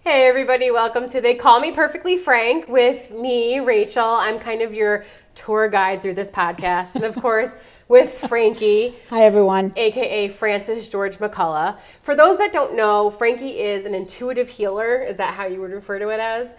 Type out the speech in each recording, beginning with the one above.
Hey everybody, welcome to They Call Me Perfectly Frank with me, Rachel. I'm kind of your tour guide through this podcast. And of course, with Frankie. Hi everyone. AKA Francis George-McCullough. For those that don't know, Frankie is an intuitive healer. Is that how you would refer to it as?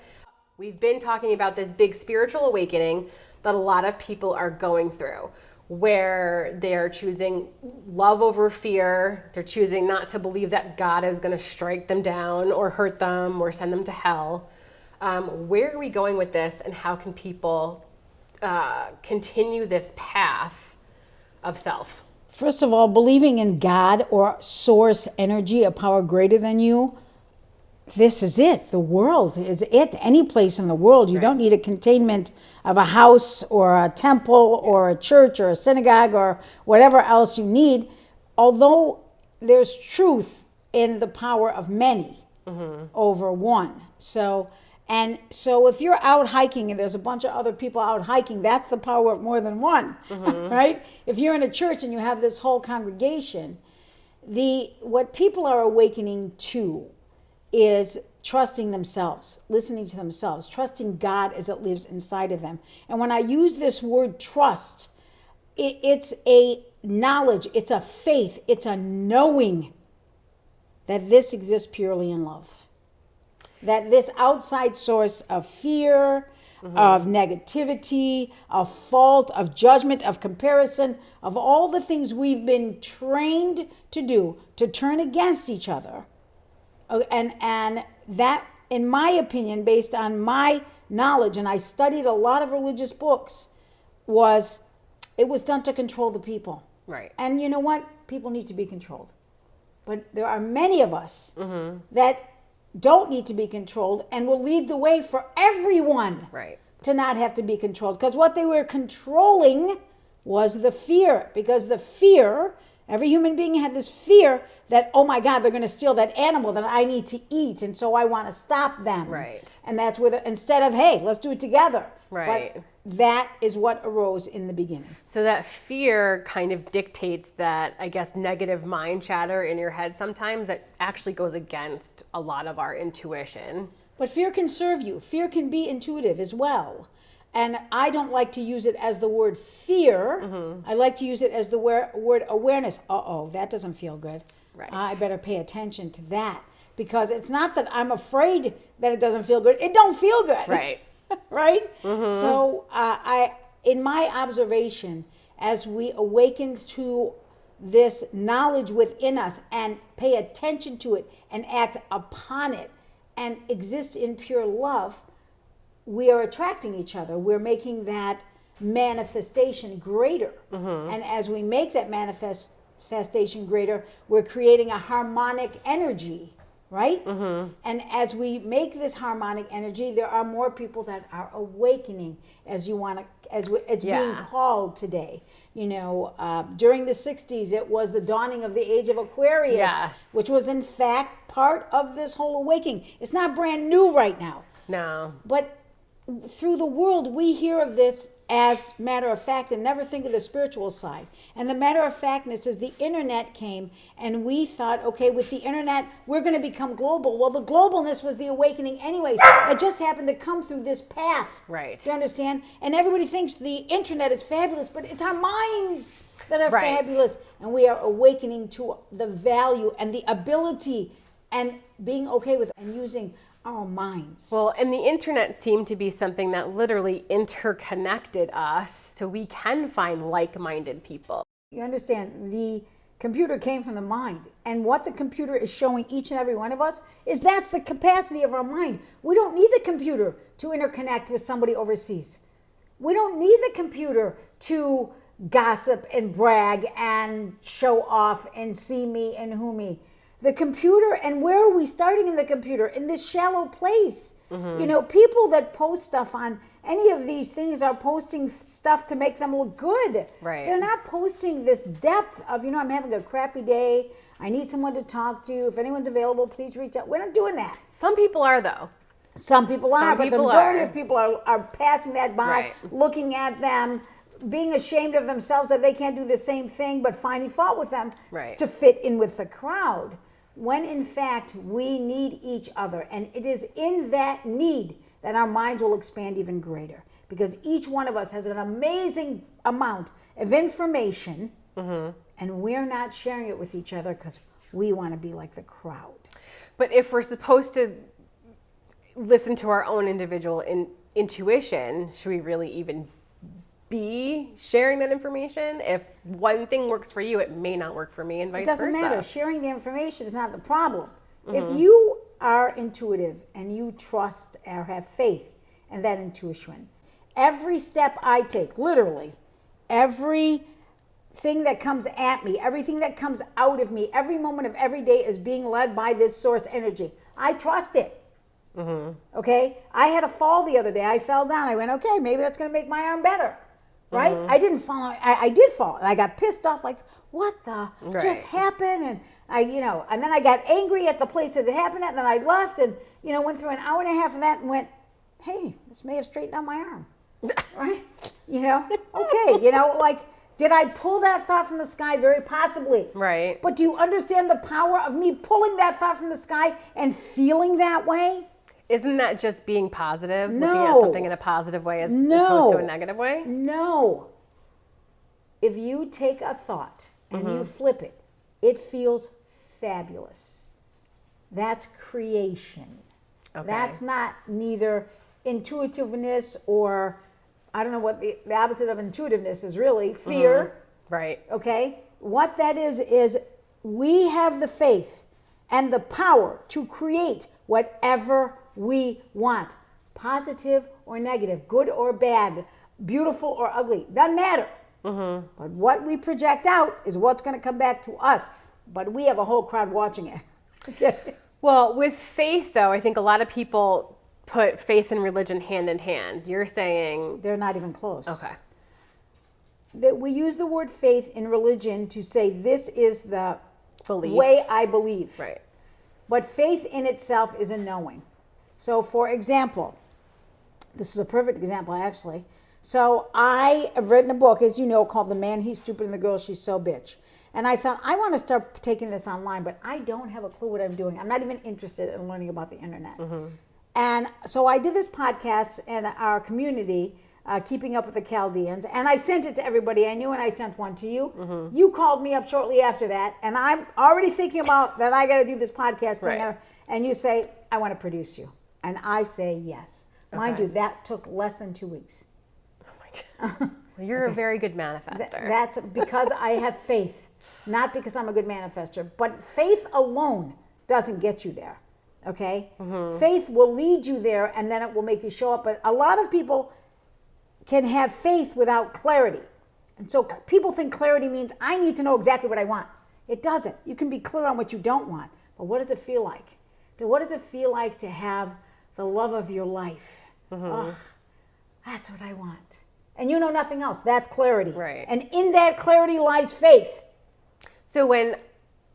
We've been talking about this big spiritual awakening that a lot of people are going through, where they're choosing love over fear. They're choosing not to believe that God is going to strike them down or hurt them or send them to hell. Where are we going with this, and how can people continue this path of self? First of all, believing in God or source energy, a power greater than you, this is it. The world is it. Any place in the world. You don't need a containment of a house or a temple or a church or a synagogue or whatever else you need. Although there's truth in the power of many over one. So if you're out hiking and there's a bunch of other people out hiking, that's the power of more than one, right? If you're in a church and you have this whole congregation, what people are awakening to is trusting themselves, listening to themselves, trusting God as it lives inside of them. And when I use this word trust, it's a knowledge, it's a faith, it's a knowing that this exists purely in love. That this outside source of fear, of negativity, of fault, of judgment, of comparison, of all the things we've been trained to do, to turn against each other. And that, in my opinion, based on my knowledge, and I studied a lot of religious books, it was done to control the people. Right. And you know what? People need to be controlled. But there are many of us that don't need to be controlled and will lead the way for everyone to not have to be controlled. Because what they were controlling was the fear. Because the fear, every human being had this fear that, oh my God, they're going to steal that animal that I need to eat, and so I want to stop them. Right. And that's where, instead of, hey, let's do it together. Right. But that is what arose in the beginning. So that fear kind of dictates that, I guess, negative mind chatter in your head sometimes that actually goes against a lot of our intuition. But fear can serve you. Fear can be intuitive as well. And I don't like to use it as the word fear. I like to use it as the word awareness. That doesn't feel good. Right. I better pay attention to that. Because it's not that I'm afraid that it doesn't feel good. It don't feel good. Right. Right? So in my observation, as we awaken to this knowledge within us and pay attention to it and act upon it and exist in pure love, we are attracting each other. We're making that manifestation greater. And as we make that manifestation greater, we're creating a harmonic energy, right? And as we make this harmonic energy, there are more people that are awakening, as it's being called today. You know, during the 60s, it was the dawning of the age of Aquarius, which was in fact part of this whole awakening. It's not brand new right now. No. But through the world, we hear of this as matter of fact and never think of the spiritual side. And the matter of factness is the internet came and we thought, okay, with the internet, we're going to become global. Well, the globalness was the awakening anyways. It just happened to come through this path. Right. Do you understand? And everybody thinks the internet is fabulous, but it's our minds that are fabulous. And we are awakening to the value and the ability and being okay with it and using our minds. Well, and the internet seemed to be something that literally interconnected us so we can find like-minded people. You understand, the computer came from the mind. And what the computer is showing each and every one of us is that's the capacity of our mind. We don't need the computer to interconnect with somebody overseas. We don't need the computer to gossip and brag and show off and see me and who me. The computer, and where are we starting in the computer? In this shallow place. You know, people that post stuff on any of these things are posting stuff to make them look good. Right. They're not posting this depth of, you know, I'm having a crappy day. I need someone to talk to. If anyone's available, please reach out. We're not doing that. Some people are, though. Some people are, but the majority of people are passing that by, Right. looking at them, being ashamed of themselves that they can't do the same thing, but finding fault with them Right. to fit in with the crowd. when in fact we need each other. And it is in that need that our minds will expand even greater, because each one of us has an amazing amount of information, and we're not sharing it with each other because we want to be like the crowd. But if we're supposed to listen to our own individual intuition, should we really even be sharing that information? If one thing works for you, it may not work for me, and vice versa. It doesn't matter. Sharing the information is not the problem. If you are intuitive and you trust or have faith in that intuition, every step I take, literally, every thing that comes at me, everything that comes out of me, every moment of every day is being led by this source energy. I trust it. Okay? I had a fall the other day. I fell down. I went, okay, maybe that's going to make my arm better. Right? I didn't fall. I did fall. And I got pissed off, like, what the just happened? And and then I got angry at the place that it happened at, and then I left and, went through an hour and a half of that and went, hey, this may have straightened out my arm. Right? Okay, like, did I pull that thought from the sky? Very possibly. Right. But do you understand the power of me pulling that thought from the sky and feeling that way? Isn't that just being positive? No. Looking at something in a positive way as opposed to a negative way? No. If you take a thought and you flip it, it feels fabulous. That's creation. Okay. That's not neither intuitiveness or, I don't know what the opposite of intuitiveness is really, fear. Right. Okay? What that is we have the faith and the power to create whatever we want, positive or negative, good or bad, beautiful or ugly, doesn't matter. But what we project out is what's going to come back to us. But we have a whole crowd watching it. Okay. Well, with faith, though, I think a lot of people put faith and religion hand in hand. You're saying They're not even close. Okay. That we use the word faith in religion to say this is the Belief. way I believe. Right. But faith in itself is a knowing. So, for example, this is a perfect example, actually. So, I have written a book, as you know, called The Man, He's Stupid, and the Girl, She's So Bitch. And I thought, I want to start taking this online, but I don't have a clue what I'm doing. I'm not even interested in learning about the internet. And so I did this podcast in our community, Keeping Up with the Chaldeans, and I sent it to everybody I knew, and I sent one to you. You called me up shortly after that, and I'm already thinking about that I got to do this podcast thing. Right. And you say, I want to produce you. And I say yes. Mind you, that took less than 2 weeks. Oh my God. Well, you're a very good manifester. That's because I have faith, not because I'm a good manifester. But faith alone doesn't get you there, okay? Faith will lead you there, and then it will make you show up. But a lot of people can have faith without clarity. And so people think clarity means I need to know exactly what I want. It doesn't. You can be clear on what you don't want. But what does it feel like? What does it feel like to have the love of your life? Oh, that's what I want. And you know nothing else. That's clarity. Right. And in that clarity lies faith. So when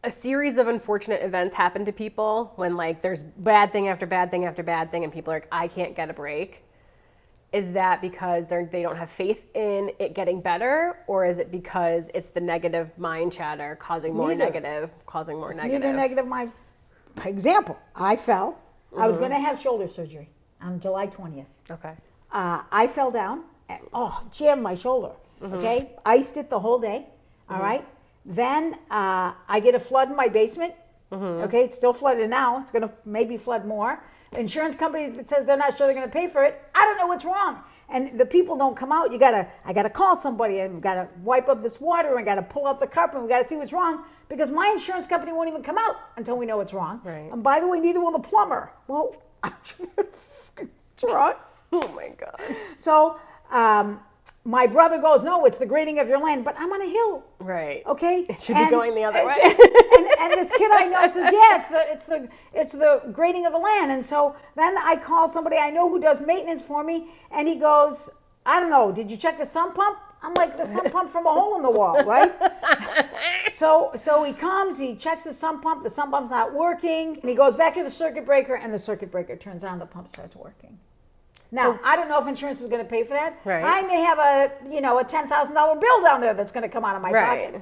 a series of unfortunate events happen to people, when like there's bad thing after bad thing after bad thing, and people are like, I can't get a break, is that because they don't have faith in it getting better, or is it because it's the negative mind chatter causing more negative, causing more negative? Neither negative mind. For example, I fell. I was going to have shoulder surgery on July 20th. Okay. I fell down. And, jammed my shoulder. Okay, iced it the whole day. All right. Then I get a flood in my basement. Okay, it's still flooded now. It's going to maybe flood more. Insurance company that says they're not sure they're going to pay for it. I don't know what's wrong. And the people don't come out. I gotta call somebody, and we've got to wipe up this water, and we got to pull off the carpet, and we got to see what's wrong, because my insurance company won't even come out until we know what's wrong. Right. And by the way, neither will the plumber. Well, what's wrong? Oh my God. So my brother goes, no, it's the grading of your land, but I'm on a hill. Right. Okay. It should be going the other way. And this kid I know says, yeah, it's the grading of the land. And so then I called somebody I know who does maintenance for me, and he goes, I don't know, did you check the sump pump? I'm like, the sump pump from a hole in the wall, right? So he comes, he checks the sump pump's not working, and he goes back to the circuit breaker, and the circuit breaker turns on, the pump starts working. Now, I don't know if insurance is going to pay for that. Right. I may have a $10,000 bill down there that's going to come out of my pocket.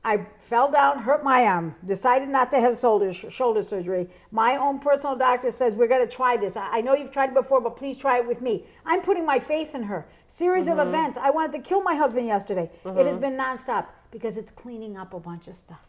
I fell down, hurt my arm, decided not to have shoulder surgery. My own personal doctor says, we're going to try this. I know you've tried it before, but please try it with me. I'm putting my faith in her. Series of events. I wanted to kill my husband yesterday. It has been nonstop because it's cleaning up a bunch of stuff.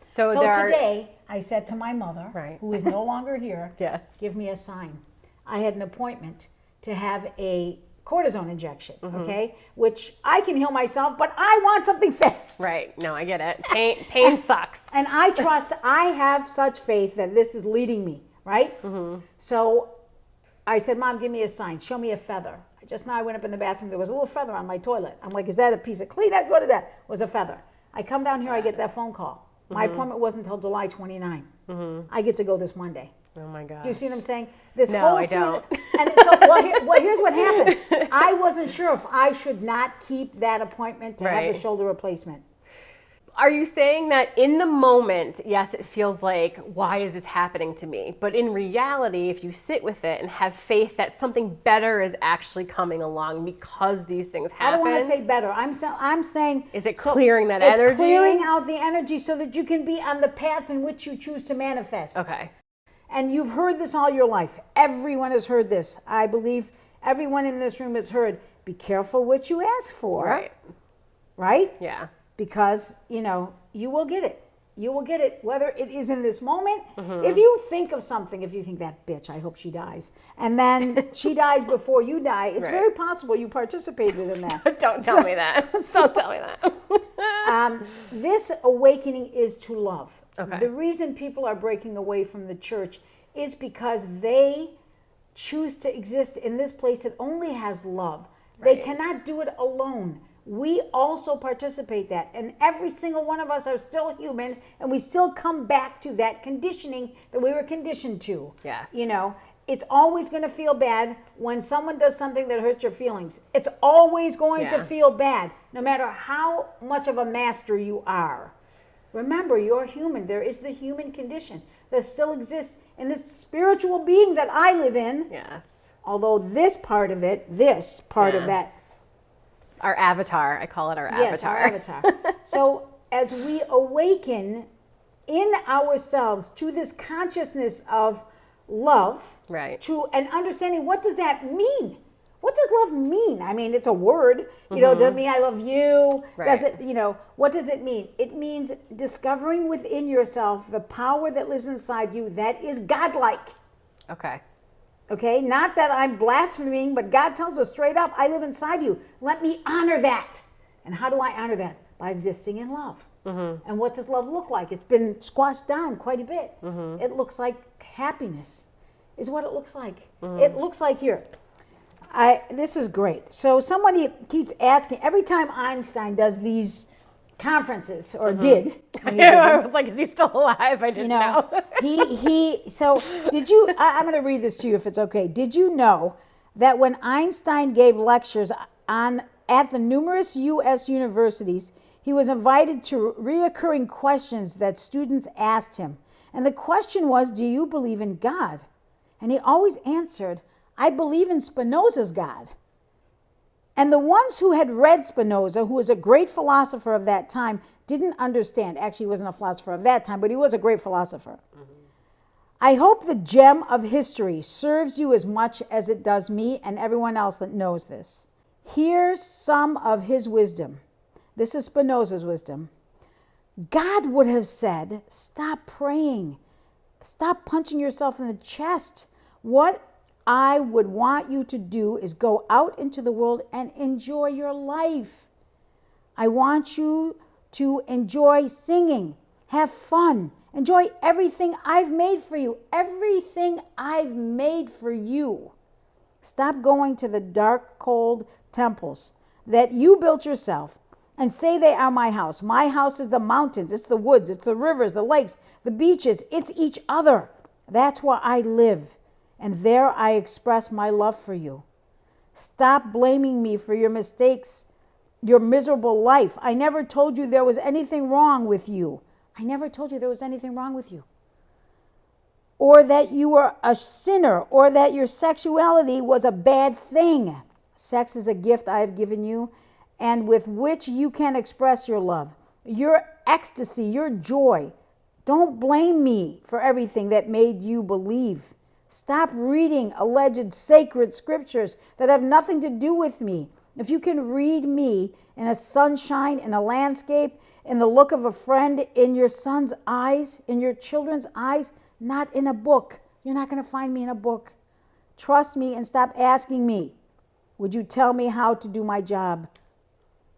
So today, I said to my mother, Right. who is no longer here, Yes. give me a sign. I had an appointment to have a cortisone injection, okay? Which I can heal myself, but I want something fast. Right. No, I get it. Pain sucks. And I trust, I have such faith that this is leading me, right? So I said, Mom, give me a sign. Show me a feather. Just now I went up in the bathroom. There was a little feather on my toilet. I'm like, is that a piece of Kleenex? What is that? It was a feather. I come down here, I get that phone call. My appointment wasn't until July 29. I get to go this Monday. Oh my gosh. Do you see what I'm saying? This No, whole I season, don't. And so, here's what happened. I wasn't sure if I should not keep that appointment to have Right. a shoulder replacement. Are you saying that in the moment, yes, it feels like, why is this happening to me? But in reality, if you sit with it and have faith that something better is actually coming along because these things happen. I don't want to say better. I'm saying. Is it clearing that energy? It's clearing out the energy so that you can be on the path in which you choose to manifest. Okay. And you've heard this all your life. Everyone has heard this. I believe everyone in this room has heard, be careful what you ask for. Right. Right? Yeah. Because, you will get it. You will get it, whether it is in this moment. If you think of something, if you think, that bitch, I hope she dies, and then she dies before you die, it's Right. very possible you participated in that. Don't tell me that. Don't tell me that. This awakening is to love. Okay. The reason people are breaking away from the church is because they choose to exist in this place that only has love. They Right. cannot do it alone. We also participate that, and every single one of us are still human, and we still come back to that conditioning that we were conditioned to. Yes. It's always going to feel bad when someone does something that hurts your feelings. It's always going to Yeah. feel bad, no matter how much of a master you are. Remember, you're human. There is the human condition that still exists in this spiritual being that I live in. Yes. Although this part of it, this part of Yes. that, Our avatar. I call it our yes, avatar. our avatar. So as we awaken in ourselves to this consciousness of love, Right. to an understanding, what does that mean? What does love mean? I mean, it's a word. Does it mean I love you? Does Right. it, what does it mean? It means discovering within yourself the power that lives inside you that is godlike. Okay. Okay? Not that I'm blaspheming, but God tells us straight up, I live inside you. Let me honor that. And how do I honor that? By existing in love. And what does love look like? It's been squashed down quite a bit. It looks like happiness is what it looks like. It looks like here. This is great. So somebody keeps asking, every time Einstein does these conferences, or did. when he did I them, was like, is he still alive? I didn't know. so did you, I'm going to read this to you if it's okay. Did you know that when Einstein gave lectures at the numerous U.S. universities, he was invited to reoccurring questions that students asked him? And the question was, do you believe in God? And he always answered, I believe in Spinoza's God. And the ones who had read Spinoza, who was a great philosopher of that time, didn't understand. Actually, he wasn't a philosopher of that time, but he was a great philosopher. I hope the gem of history serves you as much as it does me and everyone else that knows this. Here's some of his wisdom. This is Spinoza's wisdom. God would have said, stop praying. Stop punching yourself in the chest. What I would want you to do is go out into the world and enjoy your life. I want you to enjoy singing, have fun, enjoy everything I've made for you. Everything I've made for you. Stop going to the dark, cold temples that you built yourself and say they are my house. My house is the mountains, it's the woods, it's the rivers, the lakes, the beaches, it's each other. That's where I live. And there I express my love for you. Stop blaming me for your mistakes, your miserable life. I never told you there was anything wrong with you. I never told you there was anything wrong with you. Or that you were a sinner, or that your sexuality was a bad thing. Sex is a gift I have given you, and with which you can express your love. Your ecstasy, your joy. Don't blame me for everything that made you believe. Stop reading alleged sacred scriptures that have nothing to do with me. If you can read me in a sunshine, in a landscape, in the look of a friend, in your son's eyes, in your children's eyes, not in a book. You're not going to find me in a book. Trust me and stop asking me, would you tell me how to do my job?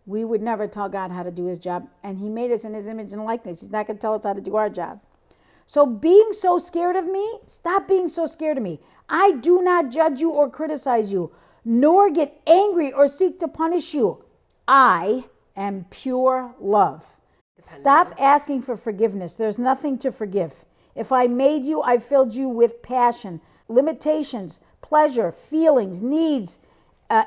We would never tell God how to do his job, and he made us in his image and likeness. He's not going to tell us how to do our job. So being so scared of me, stop being so scared of me. I do not judge you or criticize you, nor get angry or seek to punish you. I am pure love. Stop asking for forgiveness. There's nothing to forgive. If I made you, I filled you with passion, limitations, pleasure, feelings, needs,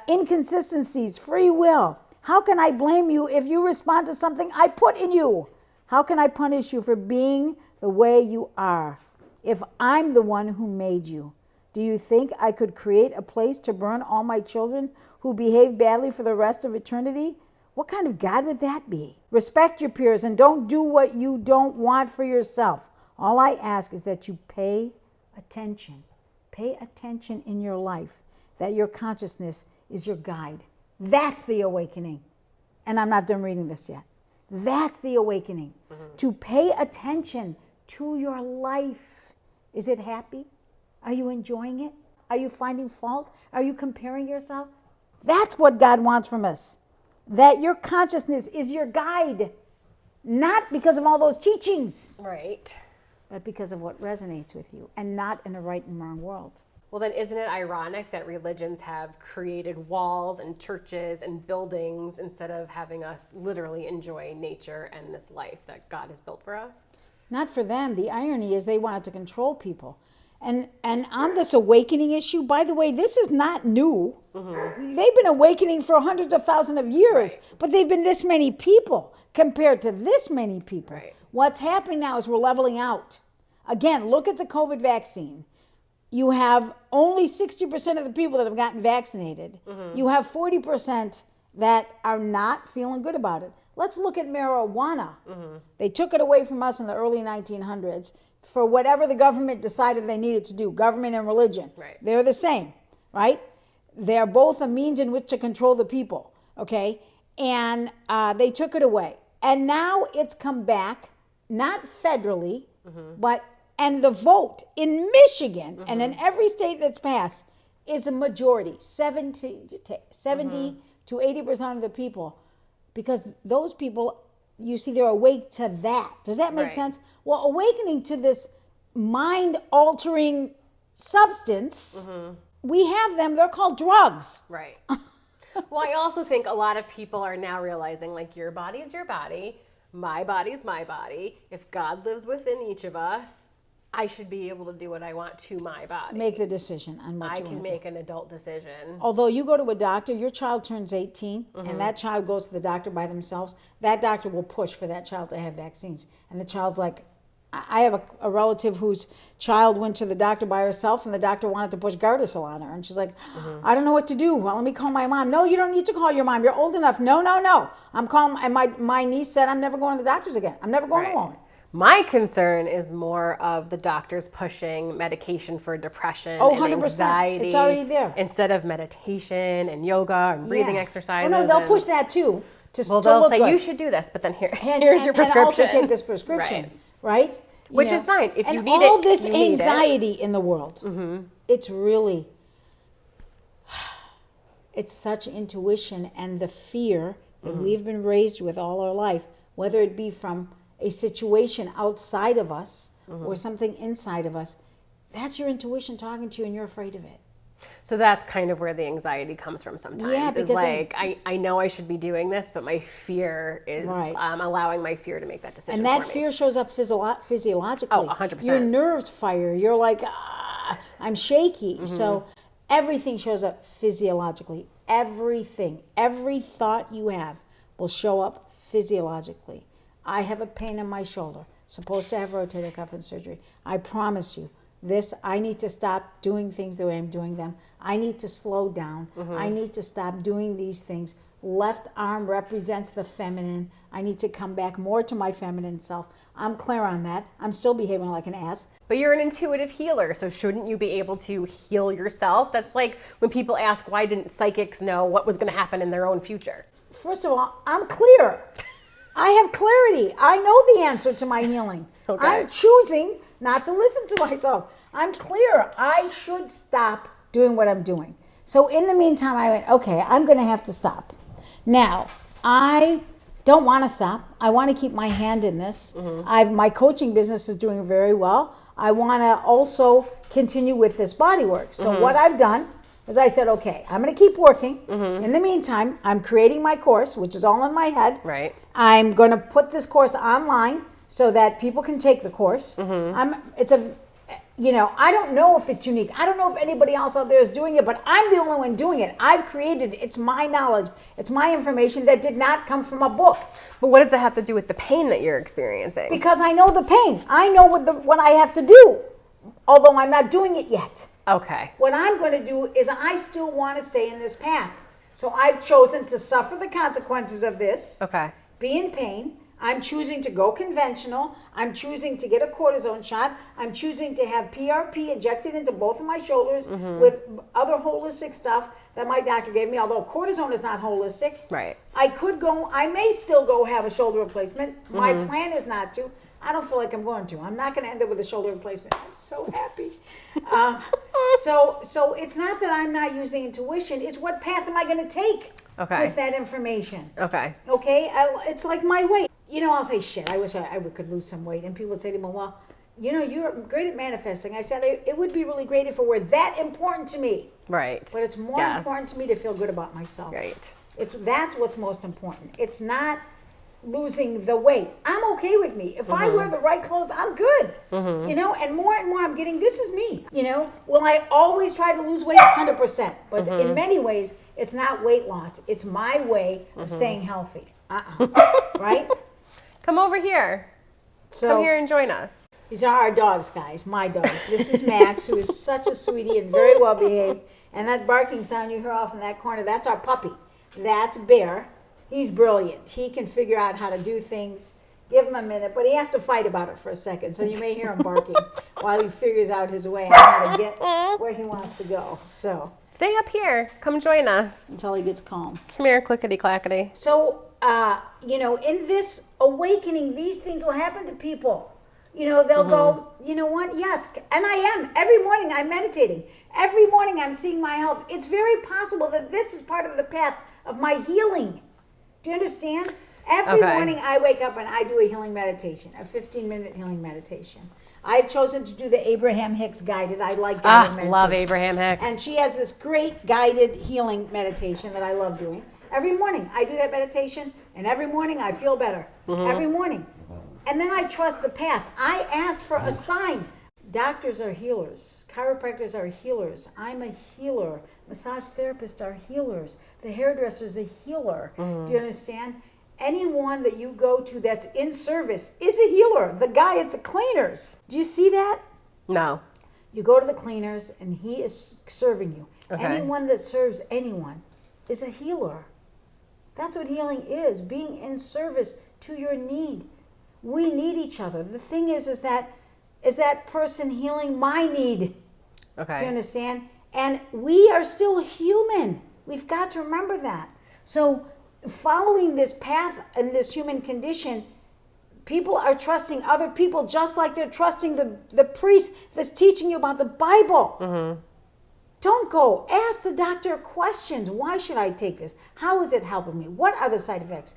inconsistencies, free will. How can I blame you if you respond to something I put in you? How can I punish you for being the way you are if I'm the one who made you? Do you think I could create a place to burn all my children who behave badly for the rest of eternity? What kind of God would that be? Respect your peers and don't do what you don't want for yourself. All I ask is that you pay attention. Pay attention in your life, that your consciousness is your guide. That's the awakening. And I'm not done reading this yet. That's the awakening. To pay attention to your life. Is it happy? Are you enjoying it? Are you finding fault? Are you comparing yourself? That's what God wants from us. That your consciousness is your guide. Not because of all those teachings. Right. But because of what resonates with you. And not in a right and wrong world. Well, then isn't it ironic that religions have created walls and churches and buildings instead of having us literally enjoy nature and this life that God has built for us? Not for them. The irony is they wanted to control people. And on this awakening issue, by the way, this is not new. They've been awakening for hundreds of thousands of years, Right. but they've been this many people compared to this many people. Right. What's happening now is we're leveling out. Again, look at the COVID vaccine. You have only 60% of the people that have gotten vaccinated. You have 40% that are not feeling good about it. Let's look at marijuana. They took it away from us in the early 1900s for whatever the government decided they needed to do, government and religion. Right. They're the same, right? They're both a means in which to control the people, okay? And they took it away. And now it's come back, not federally, but and the vote in Michigan and in every state that's passed is a majority, 70 to 80% of the people, because those people, you see, they're awake to that. Does that make Right. sense? Well, awakening to this mind-altering substance, we have them. They're called drugs. Right. Well, I also think a lot of people are now realizing, like, your body is your body, my body's my body. If God lives within each of us, I should be able to do what I want to my body. Make the decision on what I you can want to make an adult decision. Although you go to a doctor, your child turns 18, and that child goes to the doctor by themselves, that doctor will push for that child to have vaccines. And the child's like, I have a relative whose child went to the doctor by herself, and the doctor wanted to push Gardasil on her. And she's like, I don't know what to do. Well, let me call my mom. No, you don't need to call your mom. You're old enough. No. I'm calling, and my niece said, I'm never going to the doctors again. I'm never going Right. alone. My concern is more of the doctors pushing medication for depression Oh, and 100%. anxiety. It's already there. Instead of meditation and yoga and breathing Yeah. exercises. Oh, no, they'll and- push that too. Well, to they'll look say, good. you should do this, but then here's And- your and prescription. also take this prescription, right? You Which know, is fine. If you and need all it, this you need it. anxiety in the world, it's really, it's such intuition and the fear that we've been raised with all our life, whether it be from a situation outside of us or something inside of us. That's your intuition talking to you, and you're afraid of it. So that's kind of where the anxiety comes from sometimes. Yeah, is because like, I know I should be doing this, but my fear is Right. allowing my fear to make that decision And that for me. fear shows up physiologically. Oh, 100%. Your nerves fire. You're like, I'm shaky. So everything shows up physiologically. Everything. Every thought you have will show up physiologically. I have a pain in my shoulder. Supposed to have rotator cuff and surgery. I promise you, I need to stop doing things the way I'm doing them. I need to slow down. I need to stop doing these things Left arm represents the feminine. I need to come back more to my feminine self. I'm clear on that. I'm still behaving like an ass. But you're an intuitive healer, so shouldn't you be able to heal yourself? That's like when people ask, why didn't psychics know what was going to happen in their own future? First of all, I'm clear. I have clarity. I know the answer to my healing. Okay. I'm choosing not to listen to myself. I'm clear. I should stop doing what I'm doing. So in the meantime, I went, okay, I'm going to have to stop. Now, I don't want to stop. I want to keep my hand in this. My coaching business is doing very well. I want to also continue with this bodywork. So what I've done is I said, okay, I'm going to keep working. In the meantime, I'm creating my course, which is all in my head. Right. I'm going to put this course online so that people can take the course. I don't know if it's unique. I don't know if anybody else out there is doing it, but I'm the only one doing it. I've created it. It's my knowledge. It's my information that did not come from a book. But what does that have to do with the pain that you're experiencing? Because I know the pain. I know what I have to do, although I'm not doing it yet. Okay. What I'm going to do is I still want to stay in this path. So I've chosen to suffer the consequences of this, Okay. be in pain. I'm choosing to go conventional. I'm choosing to get a cortisone shot. I'm choosing to have PRP injected into both of my shoulders with other holistic stuff that my doctor gave me, although cortisone is not holistic. Right. I may still go have a shoulder replacement. My plan is not to. I don't feel like I'm going to. I'm not going to end up with a shoulder replacement. I'm so happy. So it's not that I'm not using intuition. It's what path am I going to take with that information. Okay. Okay? It's like my weight. I'll say, shit, I wish I could lose some weight. And people say to me, well, you're great at manifesting. I said, it would be really great if it were that important to me. Right. But it's more important to me to feel good about myself. Right. That's what's most important. It's not losing the weight. I'm okay with me. If I wear the right clothes, I'm good. And more I'm getting, this is me. Will I always try to lose weight? 100%. But in many ways, it's not weight loss. It's my way of staying healthy. Right? Come over here. Come here and join us. These are our dogs, guys. My dogs. This is Max, who is such a sweetie and very well behaved. And that barking sound you hear off in that corner, that's our puppy. That's Bear. He's brilliant. He can figure out how to do things. Give him a minute, but he has to fight about it for a second. So you may hear him barking while he figures out his way on how to get where he wants to go. So stay up here. Come join us. Until he gets calm. Come here, clickety clackety. So, in this awakening, these things will happen to people. They'll go, you know what? Yes. And I am. Every morning I'm meditating. Every morning I'm seeing my health. It's very possible that this is part of the path of my healing. Do you understand? Every morning I wake up and I do a healing meditation, a 15-minute healing meditation. I've chosen to do the Abraham Hicks guided. I like guided meditation. Love Abraham Hicks. And she has this great guided healing meditation that I love doing. Every morning I do that meditation, and every morning I feel better. Every morning. And then I trust the path. I asked for a sign. Doctors are healers. Chiropractors are healers. I'm a healer. Massage therapists are healers. The hairdresser is a healer. Do you understand? Anyone that you go to that's in service is a healer. The guy at the cleaners. Do you see that? No. You go to the cleaners and he is serving you. Anyone that serves anyone is a healer. That's what healing is, being in service to your need. We need each other. The thing is that person healing my need? Okay. Do you understand? And we are still human. We've got to remember that. So following this path and this human condition, people are trusting other people just like they're trusting the priest that's teaching you about the Bible. Don't go. Ask the doctor questions. Why should I take this? How is it helping me? What are the side effects?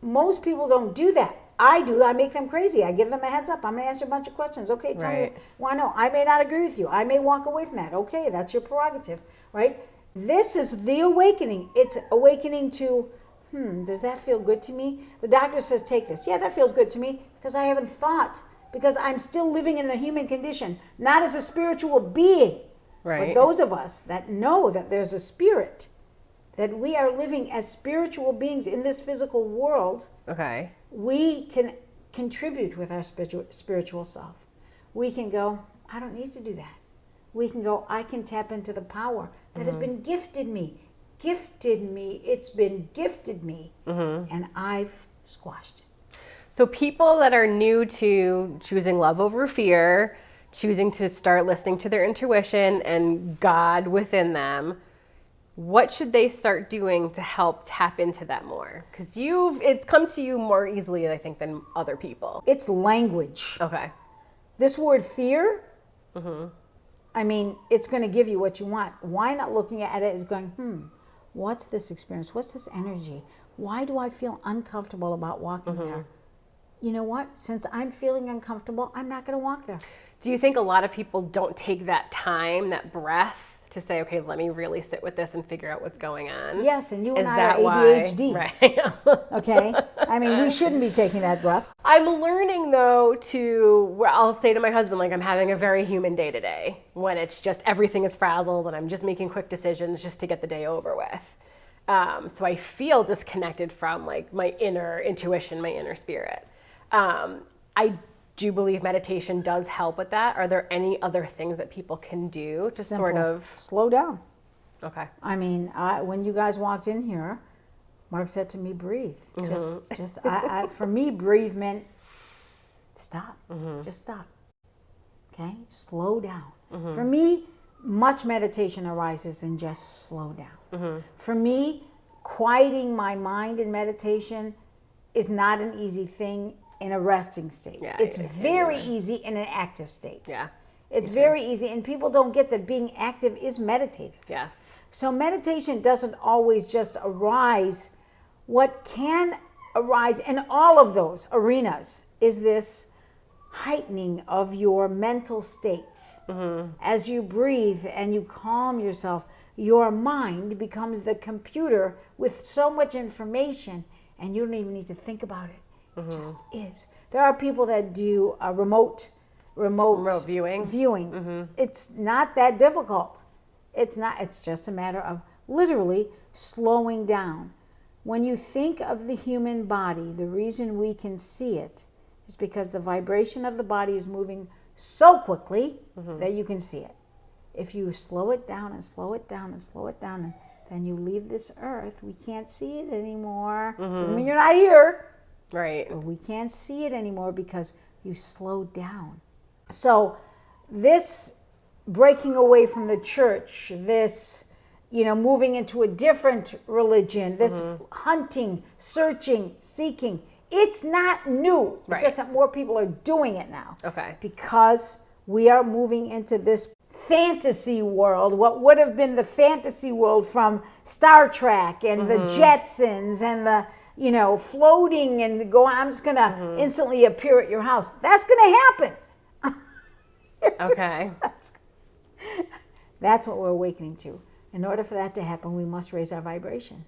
Most people don't do that. I do. I make them crazy. I give them a heads up. I'm going to ask you a bunch of questions. Okay, tell me. Well, no, I may not agree with you. I may walk away from that. Okay, that's your prerogative, right? This is the awakening. It's awakening to, does that feel good to me? The doctor says, take this. Yeah, that feels good to me because I haven't thought, because I'm still living in the human condition, not as a spiritual being. Right. But those of us that know that there's a spirit, that we are living as spiritual beings in this physical world, we can contribute with our spiritual self. We can go, I don't need to do that. We can go, I can tap into the power that has been gifted me gifted me. It's been gifted me, and I've squashed it. So people that are new to choosing love over fear, choosing to start listening to their intuition and God within them, what should they start doing to help tap into that more? Because it's come to you more easily, I think, than other people. It's language. Okay. This word fear, I mean, it's going to give you what you want. Why not looking at it as going, what's this experience? What's this energy? Why do I feel uncomfortable about walking there? You know what? Since I'm feeling uncomfortable, I'm not going to walk there. Do you think a lot of people don't take that time, that breath, to say, okay, let me really sit with this and figure out what's going on? Yes, and you and Is I that are why? ADHD. Right. Okay? I mean, we shouldn't be taking that breath. I'm learning, though, where I'll say to my husband, like, I'm having a very human day today, when it's just everything is frazzled and I'm just making quick decisions just to get the day over with. So I feel disconnected from, like, my inner intuition, my inner spirit. I do believe meditation does help with that. Are there any other things that people can do to Simple. sort of Slow down. Okay. I mean, when you guys walked in here, Mark said to me, breathe. For me, breathe meant stop. Just stop. Okay? Slow down. For me, much meditation arises in just slow down. For me, quieting my mind in meditation is not an easy thing in a resting state. Yeah, it's very easy in an active state. Yeah. It's very easy, and people don't get that being active is meditative. Yes. So meditation doesn't always just arise. What can arise in all of those arenas is this heightening of your mental state. As you breathe and you calm yourself, your mind becomes the computer with so much information, and you don't even need to think about it. It just is. There are people that do remote viewing. It's not that difficult. It's just a matter of literally slowing down. When you think of the human body, the reason we can see it is because the vibration of the body is moving so quickly that you can see it. If you slow it down and slow it down and slow it down, and then you leave this earth, we can't see it anymore. Doesn't mean you're not here. Right. But we can't see it anymore because you slowed down. So this breaking away from the church, this, moving into a different religion, this hunting, searching, seeking, it's not new. It's just that more people are doing it now. Okay. Because we are moving into this fantasy world, what would have been the fantasy world from Star Trek and the Jetsons and the floating and go, I'm just going to instantly appear at your house. That's going to happen. Okay. That's what we're awakening to. In order for that to happen, we must raise our vibration.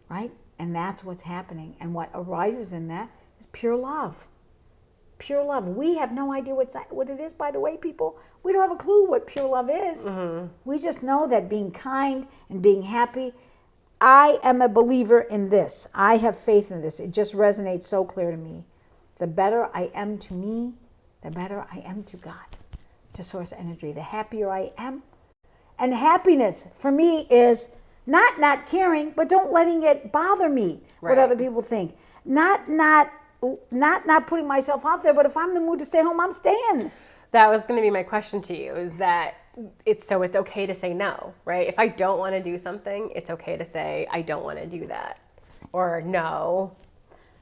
Right? And that's what's happening. And what arises in that is pure love. Pure love. We have no idea what it is, by the way, people. We don't have a clue what pure love is. We just know that being kind and being happy. I am a believer in this. I have faith in this. It just resonates so clear to me. The better I am to me, the better I am to God, to source energy. The happier I am. And happiness for me is not caring, but don't letting it bother me what other people think. Not putting myself out there, but if I'm in the mood to stay home, I'm staying. That was going to be my question to you, is that it's okay to say no, right? If I don't want to do something, it's okay to say I don't want to do that, or no.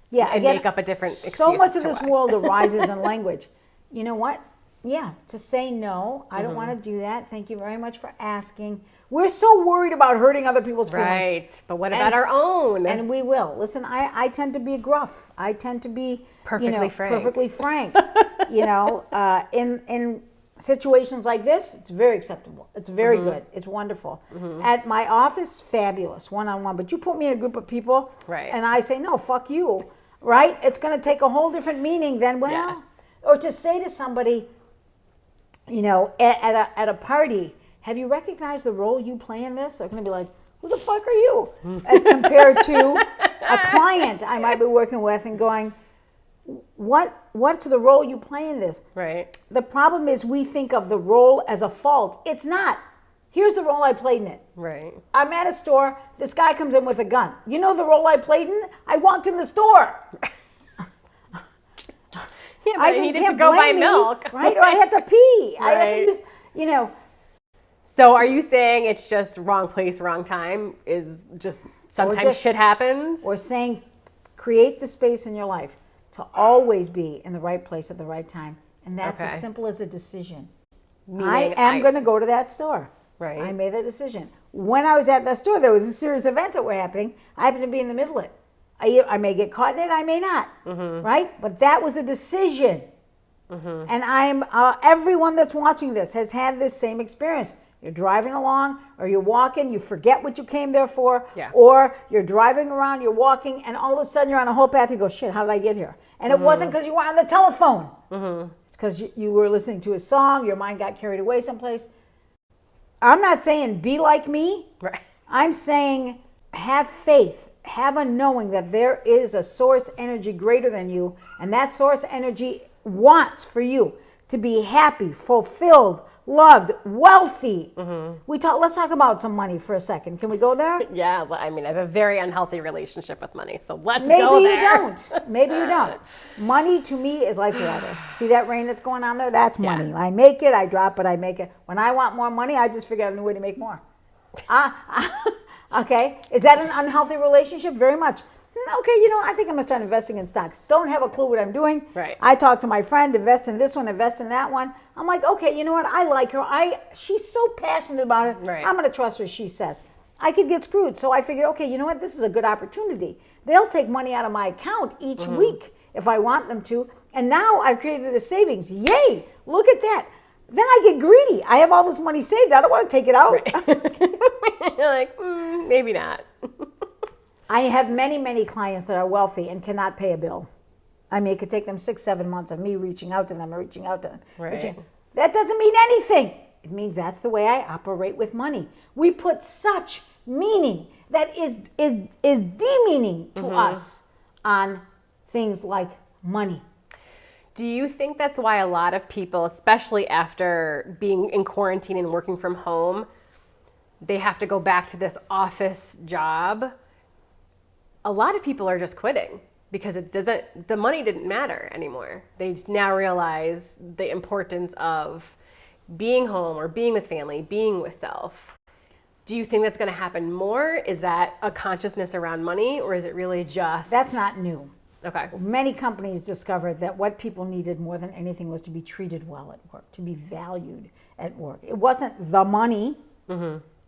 Yeah, and again, make up a different excuse. So much of this world arises in language. You know what? Yeah, to say no, I don't want to do that. Thank you very much for asking. We're so worried about hurting other people's feelings. Right, but what about our own? And we will. Listen, I tend to be gruff. I tend to be perfectly frank. In situations like this, it's very acceptable. It's very good. It's wonderful. At my office, fabulous, one-on-one. But you put me in a group of people, and I say, no, fuck you, right? It's going to take a whole different meaning than, or to say to somebody, at a party, have you recognized the role you play in this? They're going to be like, who the fuck are you? As compared to a client I might be working with and going, what's the role you play in this? Right. The problem is we think of the role as a fault. It's not. Here's the role I played in it. Right. I'm at a store. This guy comes in with a gun. You know the role I played in? I walked in the store. Yeah, but I needed to go buy milk. Right? Or I had to pee. Right. I had to use, you know. So are you saying it's just wrong place, wrong time? Is just sometimes shit happens? Or saying create the space in your life to always be in the right place at the right time. And that's as simple as a decision. I am going to go to that store. Right. I made that decision. When I was at that store, there was a series of events that were happening. I happened to be in the middle of it. I may get caught in it, I may not. Right? But that was a decision. And I'm everyone that's watching this has had this same experience. You're driving along or you're walking, you forget what you came there for, or you're driving around, you're walking, and all of a sudden you're on a whole path, you go, shit, how did I get here? And it wasn't because you were on the telephone. It's because you were listening to a song, your mind got carried away someplace. I'm not saying be like me. Right. I'm saying have faith, have a knowing that there is a source energy greater than you, and that source energy wants for you to be happy, fulfilled, loved, wealthy. Let's talk about some money for a second. Can we go there? Yeah, I mean, I have a very unhealthy relationship with money, so let's go there. Maybe you don't. Money to me is like water. See that rain that's going on there? That's money. I make it, I drop it, I make it. When I want more money, I just figure out a new way to make more. Okay, is that an unhealthy relationship? Very much. Okay, I think I'm going to start investing in stocks. Don't have a clue what I'm doing. Right. I talk to my friend, invest in this one, invest in that one. I'm like, okay, you know what? I like her. She's so passionate about it. Right. I'm going to trust what she says. I could get screwed. So I figured, okay, you know what? This is a good opportunity. They'll take money out of my account each week if I want them to. And now I've created a savings. Yay! Look at that. Then I get greedy. I have all this money saved. I don't want to take it out. Right. You're like, maybe not. I have many, many clients that are wealthy and cannot pay a bill. I mean, it could take them 6-7 months of me reaching out to them or reaching out to them. Right. That doesn't mean anything. It means that's the way I operate with money. We put such meaning that is demeaning to us on things like money. Do you think that's why a lot of people, especially after being in quarantine and working from home, they have to go back to this office job? A lot of people are just quitting because the money didn't matter anymore. They now realize the importance of being home or being with family, being with self. Do you think that's going to happen more? Is that a consciousness around money, or is it really just... That's not new. Okay. Many companies discovered that what people needed more than anything was to be treated well at work, to be valued at work. It wasn't the money.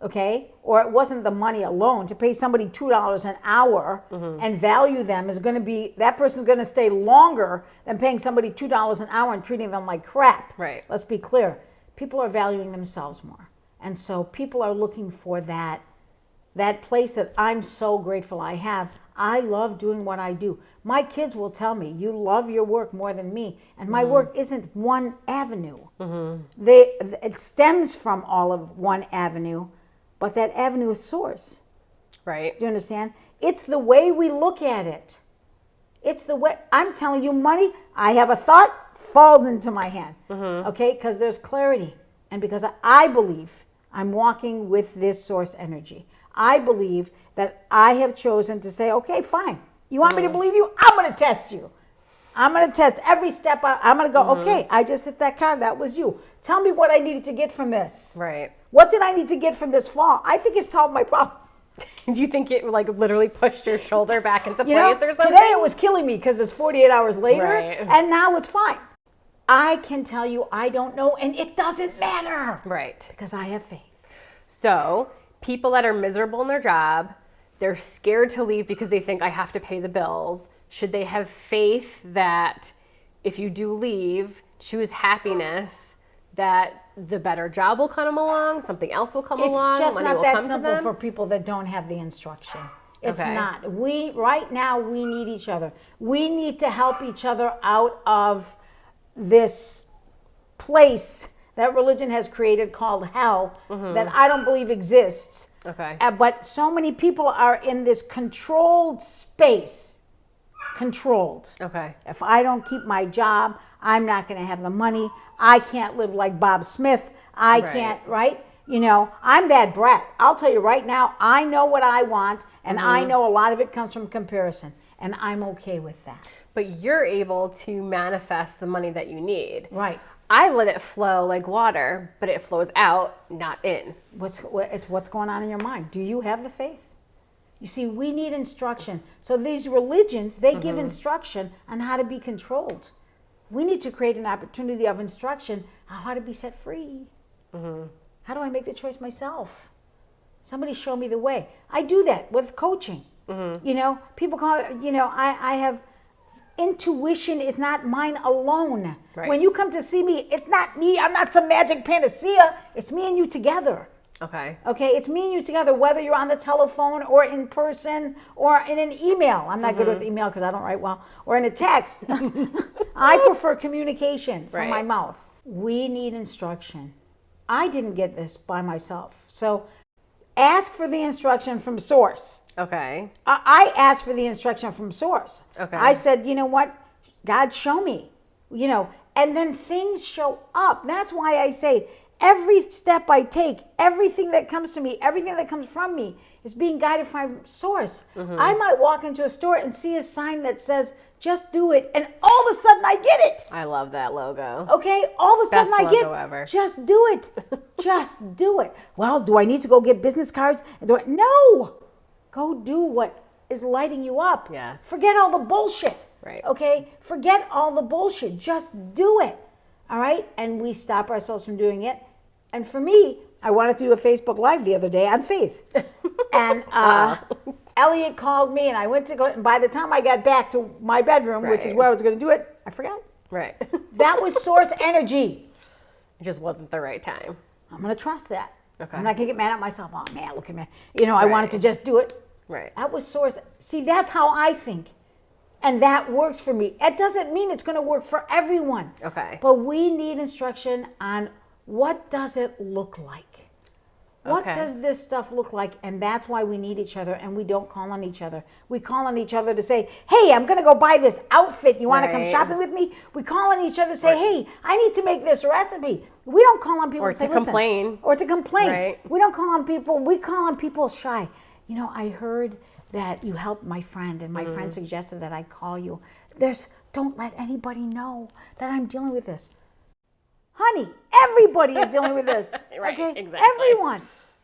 Okay? Or it wasn't the money alone. To pay somebody $2 an hour and value them is going to be, that person's going to stay longer than paying somebody $2 an hour and treating them like crap. Right. Let's be clear. People are valuing themselves more. And so people are looking for that place that I'm so grateful I have. I love doing what I do. My kids will tell me, you love your work more than me. And my work isn't one avenue. It stems from all of one avenue. But that avenue is source. Right. Do you understand? It's the way we look at it. It's the way, I'm telling you, money, I have a thought, falls into my hand. Okay? Because there's clarity. And because I believe I'm walking with this source energy. I believe that I have chosen to say, okay, fine. You want me to believe you? I'm going to test you. I'm going to test every step. I'm going to go, okay, I just hit that card. That was you. Tell me what I needed to get from this. Right. What did I need to get from this fall? I think it's solved my problem. Do you think it like literally pushed your shoulder back into place or something? Today it was killing me because it's 48 hours later, Right. and now it's fine. I can tell you I don't know, and it doesn't matter. Right. Because I have faith. So people that are miserable in their job, they're scared to leave because they think I have to pay the bills. Should they have faith that if you do leave, choose happiness, that the better job will come along, something else will come along, It's just money not will that come to simple them? for people that don't have the instruction. It's Okay. not. Right now, we need each other. We need to help each other out of this place that religion has created called hell that I don't believe exists. Okay. But so many people are in this controlled space. Controlled. Okay. If I don't keep my job, I'm not going to have the money. I can't live like Bob Smith. I Right. can't, right? You know, I'm that brat. I'll tell you right now, I know what I want, and I know a lot of it comes from comparison, and I'm okay with that. But you're able to manifest the money that you need. Right. I let it flow like water, but it flows out, not in. It's what's going on in your mind. Do you have the faith? You see, we need instruction. So these religions, they give instruction on how to be controlled. We need to create an opportunity of instruction on how to be set free. How do I make the choice myself? Somebody show me the way. I do that with coaching. You know, people call it, you know, I have, intuition is not mine alone. Right. When you come to see me, it's not me. I'm not some magic panacea. It's me and you together. Okay. Okay, it's me and you together, whether you're on the telephone or in person or in an email. I'm not good with email because I don't write well. Or in a text. I prefer communication from my mouth. We need instruction. I didn't get this by myself. So ask for the instruction from source. Okay. I asked for the instruction from source. Okay. I said, you know what? God, show me. You know, and then things show up. That's why I say, every step I take, everything that comes to me, everything that comes from me is being guided from source. I might walk into a store and see a sign that says, just do it. And all of a sudden I get it. I love that logo. Okay. All of a sudden Best I get, logo ever. just do it. Just do it. Well, do I need to go get business cards? No. Go do what is lighting you up. Yes. Forget all the bullshit. Right. Okay. Forget all the bullshit. Just do it. All right, and we stop ourselves from doing it. And for me, I wanted to do a Facebook Live the other day on faith. And Elliot called me, and I went to go, and by the time I got back to my bedroom, which is where I was going to do it, I forgot. Right. That was source energy. It just wasn't the right time. I'm going to trust that. Okay. I'm not going to get mad at myself. Oh, man, look at me. You know, I wanted to just do it. Right. That was source. See, that's how I think. And that works for me. It doesn't mean it's going to work for everyone. Okay. But we need instruction on what does it look like? What does this stuff look like? And that's why we need each other, and we don't call on each other. We call on each other to say, hey, I'm going to go buy this outfit. You want to come shopping with me? We call on each other to say, hey, I need to make this recipe. We don't call on people Or to say, to complain. Or to complain. Right. We don't call on people. We call on people shy. You know, I heard that you helped my friend, and my friend suggested that I call you. Don't let anybody know that I'm dealing with this. Honey, everybody is dealing with this. Right, okay? exactly. Everyone.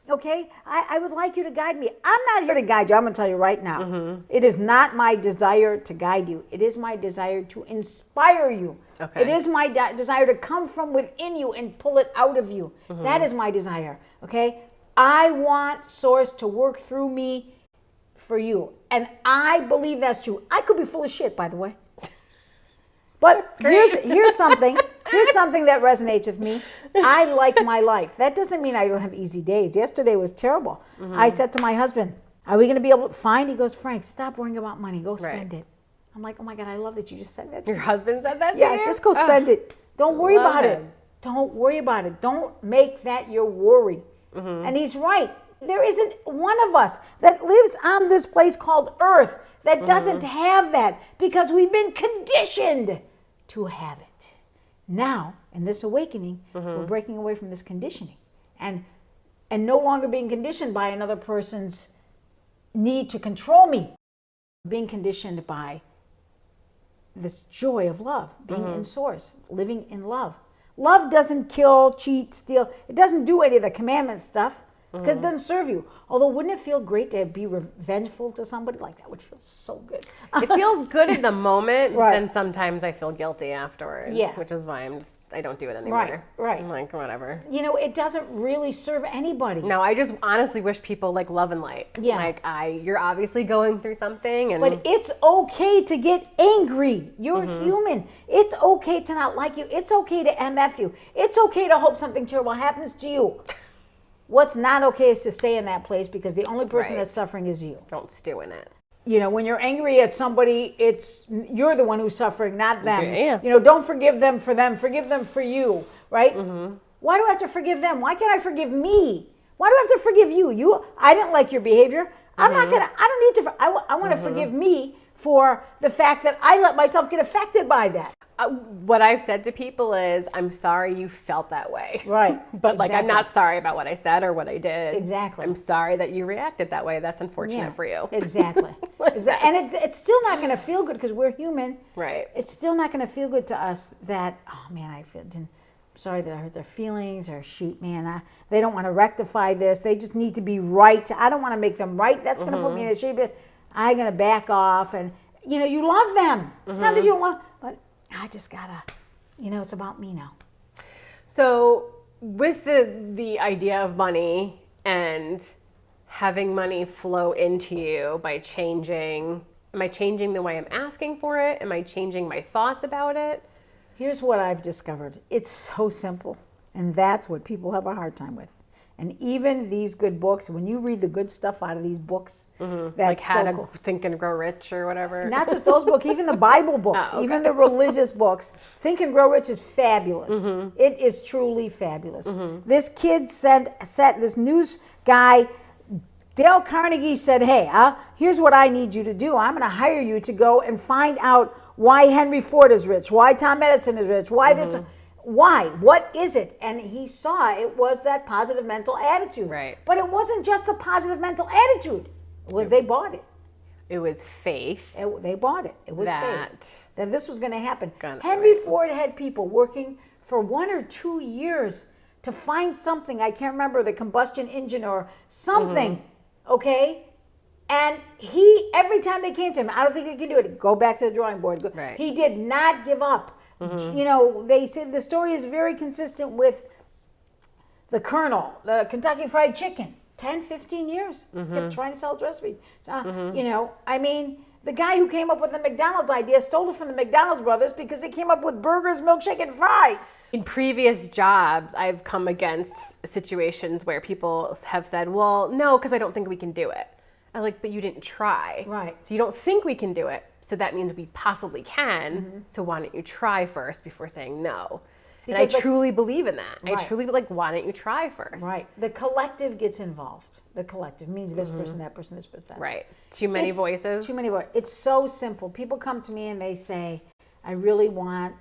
Okay? I would like you to guide me. I'm not here to guide you. I'm going to tell you right now. It is not my desire to guide you. It is my desire to inspire you. Okay. It is my desire to come from within you and pull it out of you. That is my desire. Okay? I want Source to work through me for you. And I believe that's true. I could be full of shit, by the way. But here's something that resonates with me. I like my life. That doesn't mean I don't have easy days. Yesterday was terrible. I said to my husband, are we going to be able to find? He goes, Frank, stop worrying about money. Go spend it. I'm like, oh my God, I love that you just said that. Your husband said that to Yeah, you? just go spend it. Don't worry Love about it. him. Don't worry about it. Don't make that your worry. And he's right. There isn't one of us that lives on this place called Earth that doesn't have that, because we've been conditioned to have it. Now, in this awakening, we're breaking away from this conditioning and no longer being conditioned by another person's need to control me. Being conditioned by this joy of love, being in source, living in love. Love doesn't kill, cheat, steal. It doesn't do any of the commandment stuff because it doesn't serve you. Although, wouldn't it feel great to be revengeful to somebody? Like, that would feel so good. It feels good in the moment, Right. then sometimes I feel guilty afterwards. Yeah. Which is why I don't do it anymore. Right. I'm like, whatever. You know, it doesn't really serve anybody. No, I just honestly wish people like love and light. Yeah. Like you're obviously going through something, and But it's okay to get angry. You're human. It's okay to not like you. It's okay to MF you. It's okay to hope something terrible happens to you. What's not okay is to stay in that place, because the only person Right. that's suffering is you. don't stew in it. You know, when you're angry at somebody, you're the one who's suffering, not them. Yeah. You know, don't forgive them, forgive them for you, right? Why do I have to forgive them? Why can't I forgive me? Why do I have to forgive you? I didn't like your behavior. I don't need to, I want to forgive me for the fact that I let myself get affected by that. What I've said to people is, I'm sorry you felt that way. Right. But like, I'm Exactly. not sorry about what I said or what I did. Exactly. I'm sorry that you reacted that way. That's unfortunate Yeah, for you. Exactly. Exactly. And it's still not going to feel good because we're human. Right. It's still not going to feel good to us that, oh man, I'm sorry that I hurt their feelings, or shoot, man, they don't want to rectify this. They just need to be right. I don't want to make them right. That's going to put me in a shape that I'm going to back off. And, you love them. It's not that you don't love, but I just got to, it's about me now. So with the idea of money and having money flow into you by changing, am I changing the way I'm asking for it? Am I changing my thoughts about it? Here's what I've discovered. It's so simple, and that's what people have a hard time with. And even these good books, when you read the good stuff out of these books, that's Like How so to cool. Think and Grow Rich or whatever. Not just those books, even the Bible books, Oh, okay. even the religious books. Think and Grow Rich is fabulous. It is truly fabulous. This kid this news guy, Dale Carnegie, said, hey, here's what I need you to do. I'm going to hire you to go and find out why Henry Ford is rich, why Tom Edison is rich, why this, why, what is it? And he saw it was that positive mental attitude. Right. But it wasn't just the positive mental attitude. It was they bought it. It was faith. They bought it. It was That- faith that this was going to happen. Gonna- Henry right. Ford had people working for 1 or 2 years to find something. I can't remember, the combustion engine or something. Okay? And every time they came to him, I don't think you can do it. Go back to the drawing board. Right. He did not give up. They said the story is very consistent with the Colonel, the Kentucky Fried Chicken. 10, 15 years. Kept trying to sell his recipe. The guy who came up with the McDonald's idea stole it from the McDonald's brothers because they came up with burgers, milkshake, and fries. In previous jobs, I've come against situations where people have said, well, no, because I don't think we can do it. I'm like, but you didn't try. Right. So you don't think we can do it. So that means we possibly can. So why don't you try first before saying no? And I Because truly believe in that. Right. I truly why don't you try first? Right. The collective gets involved. The collective means this person, that person, this person, that. Right. Too many voices. Too many voices. It's so simple. People come to me and they say, I really want,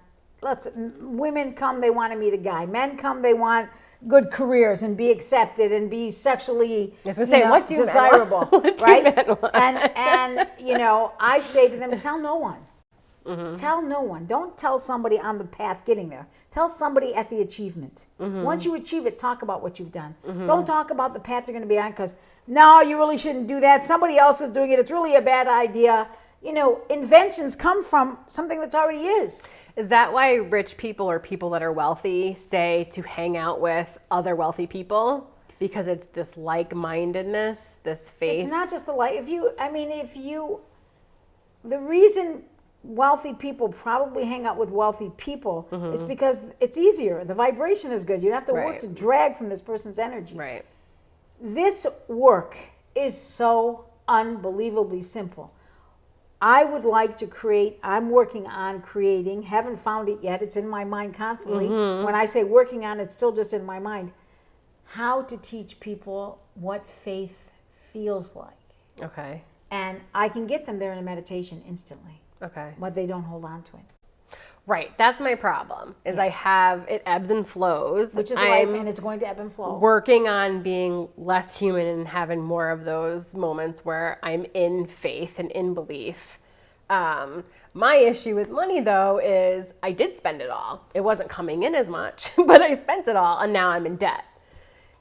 women come, they want to meet a guy. Men come, they want good careers and be accepted and be sexually I was gonna say, what do men desirable. want? What do right? men want? And I say to them, tell no one. Tell no one. Don't tell somebody on the path getting there. Tell somebody at the achievement. Once you achieve it, talk about what you've done. Don't talk about the path you're going to be on because, no, you really shouldn't do that. Somebody else is doing it. It's really a bad idea. Inventions come from something that's already is. Is that why rich people or people that are wealthy say to hang out with other wealthy people? Because it's this like-mindedness, this faith. It's not just the light. The reason wealthy people probably hang out with wealthy people is because it's easier. The vibration is good. You don't have to work Right. to drag from this person's energy. Right. This work is so unbelievably simple. I would like to create, I'm working on creating, haven't found it yet, it's in my mind constantly. When I say working on, it's still just in my mind. How to teach people what faith feels like. Okay. And I can get them there in a meditation instantly, Okay. but they don't hold on to it. Right. That's my problem. Is I have it ebbs and flows. Which is I'm life, and it's going to ebb and flow. working on being less human and having more of those moments where I'm in faith and in belief. My issue with money, though, is I did spend it all. It wasn't coming in as much, but I spent it all, and now I'm in debt.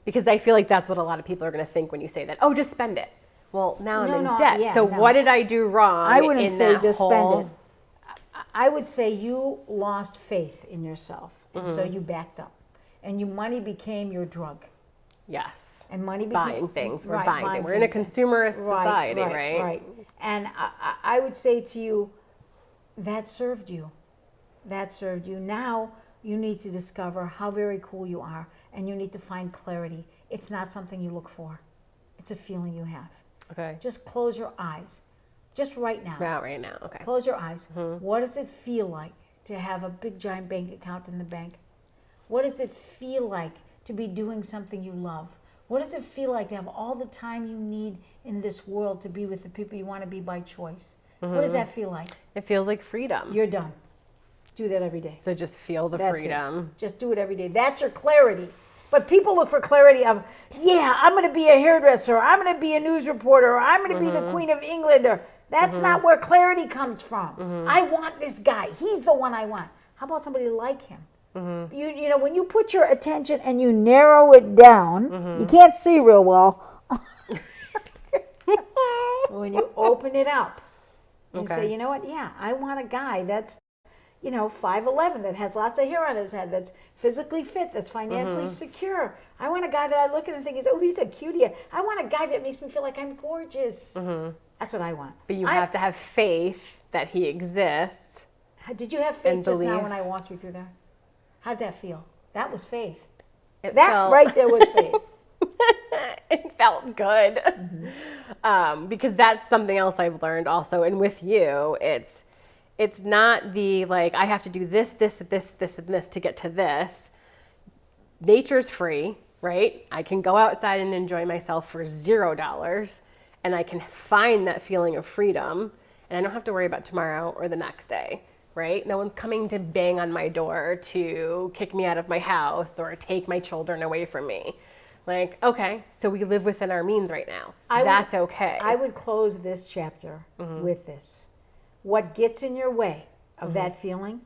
Because I feel like that's what a lot of people are going to think when you say that. Oh, just spend it. Well, now I'm in debt. yeah, so no. what did I do wrong? I wouldn't in say that just whole... spend it. I would say you lost faith in yourself, and so you backed up. And money became your drug. Yes. And money became... Buying things. We're Right, buying things. We're in a things. consumerist society, right? Right. And I would say to you, that served you. That served you. Now you need to discover how very cool you are, and you need to find clarity. It's not something you look for. It's a feeling you have. Okay. Just close your eyes. Just right now. Right now. Okay. Close your eyes. What does it feel like to have a big giant bank account in the bank? What does it feel like to be doing something you love? What does it feel like to have all the time you need in this world to be with the people you want to be by choice? What does that feel like? It feels like freedom. You're done. Do that every day. So just feel the That's freedom. it. Just do it every day. That's your clarity. But people look for clarity of, yeah, I'm going to be a hairdresser, or I'm going to be a news reporter, or I'm going to be the Queen of England. Or that's not where clarity comes from. I want this guy. He's the one I want. How about somebody like him? You know, when you put your attention and you narrow it down, you can't see real well. When you open it up and say, you know what? Yeah, I want a guy that's, 5'11", that has lots of hair on his head, that's physically fit, that's financially secure. I want a guy that I look at and think, he's a cutie. I want a guy that makes me feel like I'm gorgeous. That's what I want. But you have to have faith that he exists. Did you have faith just now when I walked you through there? How did that feel? That was faith. Right there was faith. It felt good. Because that's something else I've learned also. And with you, it's not the like, I have to do this, this, this, this, and this to get to this. Nature's free, right? I can go outside and enjoy myself for $0, and I can find that feeling of freedom, and I don't have to worry about tomorrow or the next day, right? No one's coming to bang on my door to kick me out of my house or take my children away from me. Like, okay, so we live within our means right now. That's okay. I would close this chapter with this. What gets in your way of that feeling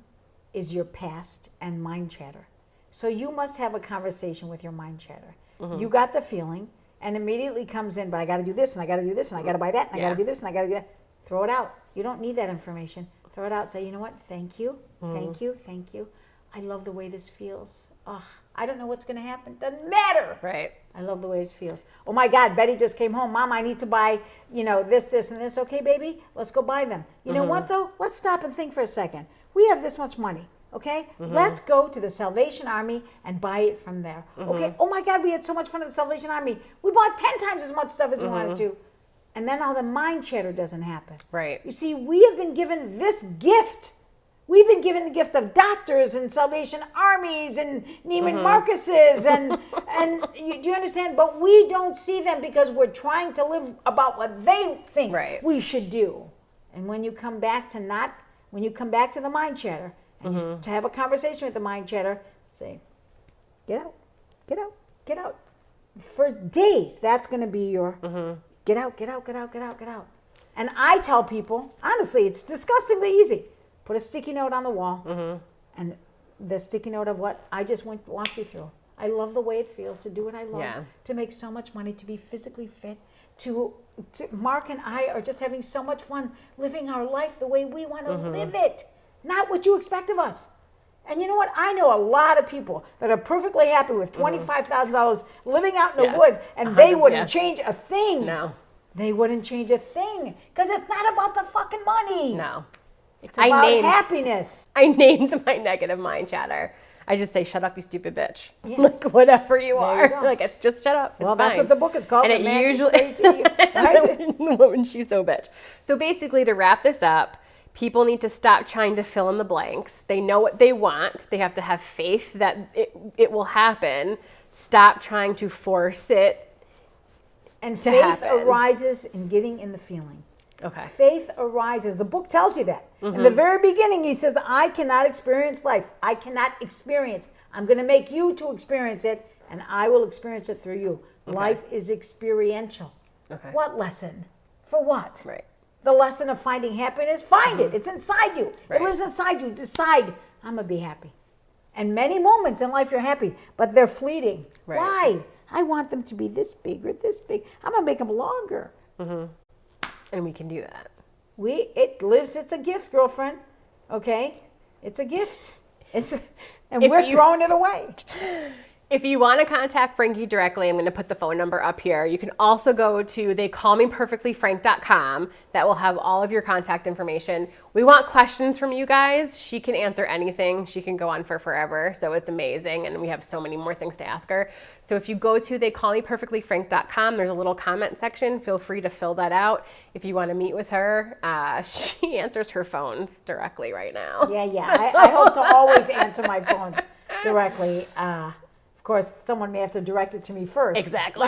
is your past and mind chatter. So you must have a conversation with your mind chatter. You got the feeling, and immediately comes in, but I got to do this, and I got to do this, and I got to buy that, and I got to do this, and I got to do that. Throw it out. You don't need that information. Throw it out. Say, you know what? Thank you, thank you, thank you. I love the way this feels. I don't know what's going to happen. Doesn't matter. Right. I love the way it feels. Oh my God, Betty just came home. Mom, I need to buy, this, this, and this. Okay, baby, let's go buy them. You know what though? Let's stop and think for a second. We have this much money, okay? Let's go to the Salvation Army and buy it from there. Okay? Oh my God, we had so much fun at the Salvation Army. We bought 10 times as much stuff as we wanted to. And then all the mind chatter doesn't happen. Right. You see, we have been given this gift. We've been given the gift of doctors and Salvation Armies and Neiman Marcuses do you understand? But we don't see them because we're trying to live about what they think we should do. And when you come back to the mind chatter and you to have a conversation with the mind chatter, say, get out, get out, get out. For days, that's going to be your get out, get out, get out, get out, get out. And I tell people, honestly, it's disgustingly easy. Put a sticky note on the wall, and the sticky note of what I just walked you through. I love the way it feels to do what I love, to make so much money, to be physically fit, to Mark and I are just having so much fun living our life the way we want to live it, not what you expect of us. And you know what? I know a lot of people that are perfectly happy with $25,000 living out in the wood, and they wouldn't change a thing. No. They wouldn't change a thing because it's not about the fucking money. No. It's about happiness. I named my negative mind chatter. I just say, shut up, you stupid bitch. Yeah. Like, whatever you are. You like, it's just shut up. Well, that's what the book is called. And it usually, the woman, she's so bitch. So basically, to wrap this up, people need to stop trying to fill in the blanks. They know what they want. They have to have faith that it will happen. Stop trying to force it and to faith happen. Arises in getting in the feeling. Okay. Faith arises. The book tells you that. In the very beginning, he says, I cannot experience life. I cannot experience. I'm going to make you to experience it, and I will experience it through you. Okay. Life is experiential. Okay. What lesson? For what? Right. The lesson of finding happiness? Find it. It's inside you. Right. It lives inside you. Decide, I'm going to be happy. And many moments in life you're happy, but they're fleeting. Right. Why? I want them to be this big or this big. I'm going to make them longer. And we can do that. It's a gift, girlfriend. Okay? It's a gift. We're throwing it away. If you want to contact Frankie directly, I'm going to put the phone number up here. You can also go to theycallmeperfectlyfrank.com. That will have all of your contact information. We want questions from you guys. She can answer anything. She can go on for forever. So it's amazing. And we have so many more things to ask her. So if you go to theycallmeperfectlyfrank.com, there's a little comment section. Feel free to fill that out. If you want to meet with her, she answers her phones directly right now. Yeah. I hope to always answer my phones directly. Of course, someone may have to direct it to me first. Exactly.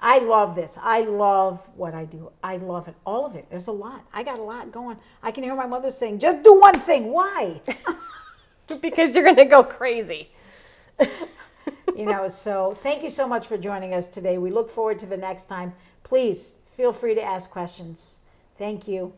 I love this. I love what I do. I love it. All of it. There's a lot. I got a lot going. I can hear my mother saying, just do one thing. Why? Because you're going to go crazy. So thank you so much for joining us today. We look forward to the next time. Please feel free to ask questions. Thank you.